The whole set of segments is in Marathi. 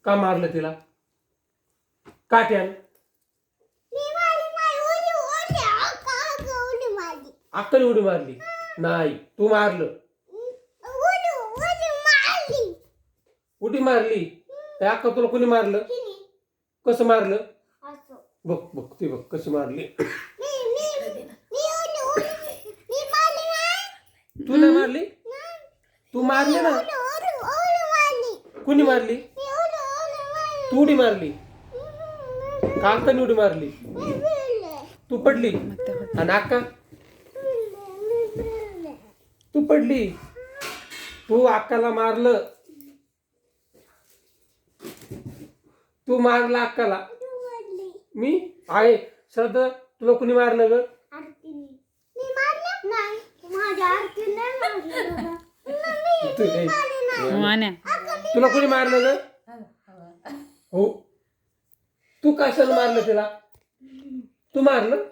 का मारलं तिला? काट्यान अक्कल उडी मारली नाही, तू मारलं. उडी मारली त्या अक्का तुला कोणी मारलं? कसं मारलं? बघ बघ ती बघ कशी मारली. तू नाही मारली? तू मारली ना. कुणी मारली? तू उडी मारली का अक्काने उडी मारली? तू पडली आणि अक्का तू पडली. तू अक्काला मारलं, तू मारला अक्काला. मी आहे श्रद्धा, तुला कुणी मारलं ग? तुला कोणी मारलं ग? हो, तू कशाला मारलं तिला? तू मारलं?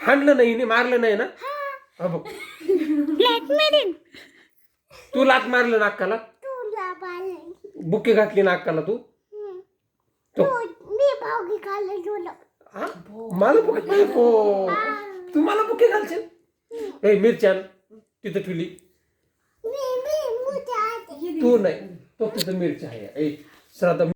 हाणलं नाही, मारलं नाही ना. हा बघ, तू लात मारलं नाकाला, बुके घातली नाकाला तू. मला बुके, हो तू मला बुके घालशील. ए मिरच्यान तिथं ठेवली तू नाही, तो तिथं मिरची आहे. श्राद्ध